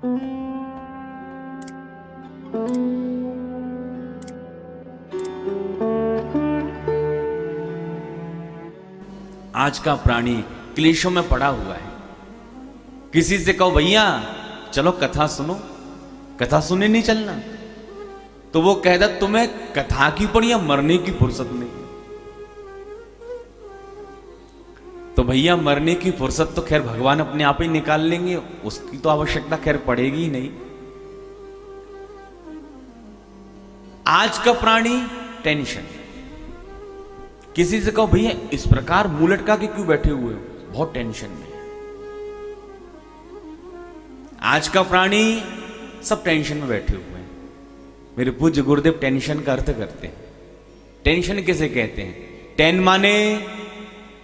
आज का प्राणी क्लेशों में पड़ा हुआ है। किसी से कहो भैया चलो कथा सुनो, कथा सुने नहीं चलना, तो वो कहता तुम्हें कथा की पड़ी या मरने की फुर्सत नहीं। तो भैया मरने की फुर्सत तो खैर भगवान अपने आप ही निकाल लेंगे, उसकी तो आवश्यकता खैर पड़ेगी ही नहीं। आज का प्राणी टेंशन। किसी से कहो भैया इस प्रकार मुंह लटका के क्यों बैठे हुए हो, बहुत टेंशन में। आज का प्राणी सब टेंशन में बैठे हुए हैं। मेरे पूज्य गुरुदेव टेंशन का अर्थ करते हैं। टेंशन किसे कहते हैं? टेन माने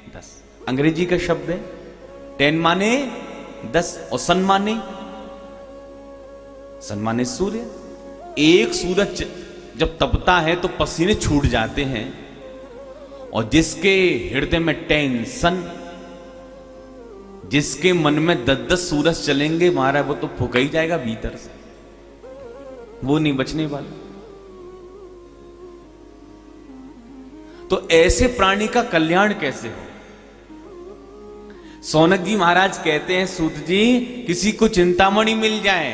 10, अंग्रेजी का शब्द है। टेन माने 10 और सन माने सूर्य। एक सूरज जब तपता है तो पसीने छूट जाते हैं, और जिसके हृदय में टेंशन, जिसके मन में 10-10 सूरज चलेंगे महाराज, वो तो फूक ही जाएगा भीतर से, वो नहीं बचने वाला। तो ऐसे प्राणी का कल्याण कैसे हो? सौनक जी महाराज कहते हैं सूत जी, किसी को चिंतामणि मिल जाए,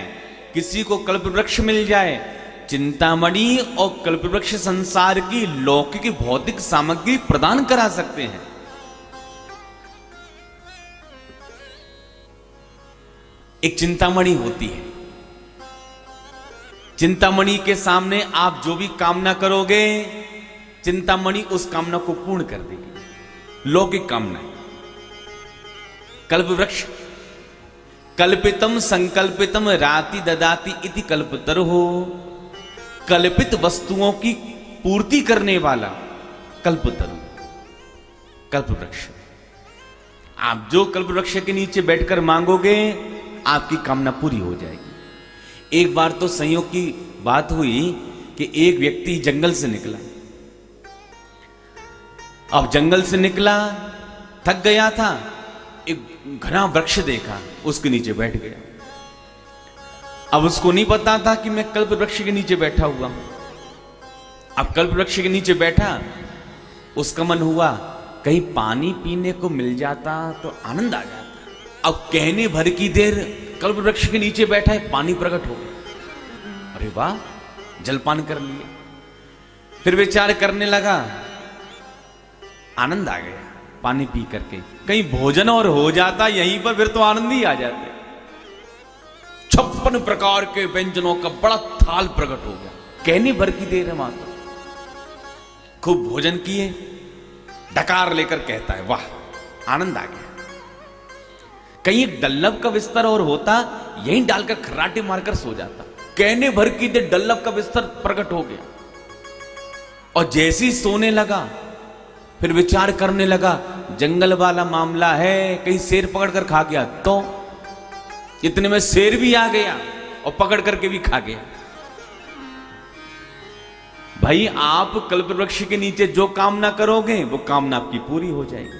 किसी को कल्पवृक्ष मिल जाए, चिंतामणि और कल्पवृक्ष संसार की लौकिक भौतिक सामग्री प्रदान करा सकते हैं। एक चिंतामणि होती है, चिंतामणि के सामने आप जो भी कामना करोगे, चिंतामणि उस कामना को पूर्ण कर देगी। लौकिक कामना। कल्पवृक्ष कल्पितम संकल्पितम राति ददाति इति कल्पतरुः, कल्पित वस्तुओं की पूर्ति करने वाला कल्पतरु, कल्पवृक्ष। आप जो कल्पवृक्ष के नीचे बैठकर मांगोगे आपकी कामना पूरी हो जाएगी। एक बार तो संयोग की बात हुई कि एक व्यक्ति जंगल से निकला। अब जंगल से निकला, थक गया था, एक घना वृक्ष देखा, उसके नीचे बैठ गया। अब उसको नहीं पता था कि मैं कल्प वृक्ष के नीचे बैठा हुआ हूं। अब कल्प वृक्ष के नीचे बैठा, उसका मन हुआ कहीं पानी पीने को मिल जाता तो आनंद आ जाता। अब कहने भर की देर कल्प वृक्ष के नीचे बैठा है, पानी प्रकट हो गया। अरे वाह, जलपान कर लिए। फिर विचार करने लगा, आनंद आ गया पानी पी करके, कहीं भोजन और हो जाता यहीं पर, फिर तो आनंद ही आ जाते। 56 प्रकार के व्यंजनों का बड़ा थाल प्रकट हो गया। कहने भर की देर है मात्र। खूब भोजन किए, डकार लेकर कहता है वाह, आनंद आ गया। कहीं एक डल्लब का बिस्तर और होता, यहीं डालकर खर्राटे मारकर सो जाता। कहने भर की देर डल्लब का बिस्तर प्रकट हो गया। और जैसे ही सोने लगा, फिर विचार करने लगा, जंगल वाला मामला है, कहीं शेर पकड़ कर खा गया तो। इतने में शेर भी आ गया और पकड़ करके भी खा गया। भाई आप कल्पवृक्ष के नीचे जो कामना करोगे वो कामना आपकी पूरी हो जाएगी।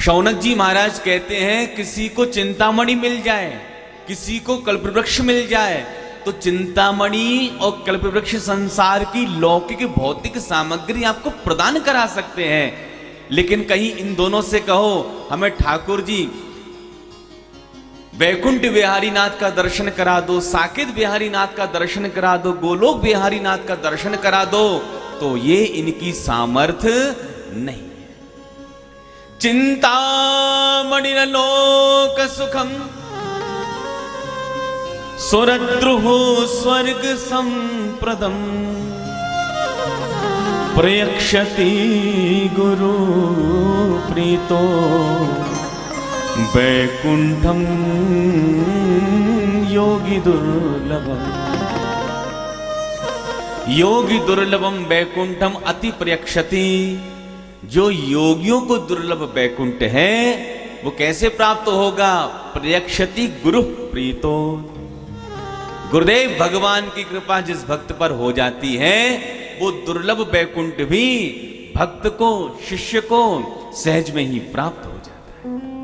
शौनक जी महाराज कहते हैं किसी को चिंतामणि मिल जाए, किसी को कल्पवृक्ष मिल जाए, तो चिंतामणि और कल्पवृक्ष संसार की लौकिक भौतिक सामग्री आपको प्रदान करा सकते हैं। लेकिन कहीं इन दोनों से कहो हमें ठाकुर जी वैकुंठ बिहारी नाथ का दर्शन करा दो, साकेत बिहारी नाथ का दर्शन करा दो, गोलोक बिहारी नाथ का दर्शन करा दो, तो ये इनकी सामर्थ्य नहीं है। चिंतामणि लोक सुखम सुरद्रुः स्वर्ग संप्रदम प्रयक्षति गुरु प्रीतो वैकुंठम योगी दुर्लभम। योगी दुर्लभम वैकुंठम अति प्रयक्षति। जो योगियों को दुर्लभ वैकुंठ है वो कैसे प्राप्त होगा? प्रयक्षति गुरु प्रीतो। गुरुदेव भगवान की कृपा जिस भक्त पर हो जाती है वो दुर्लभ वैकुंठ भी भक्त को, शिष्य को सहज में ही प्राप्त हो जाता है।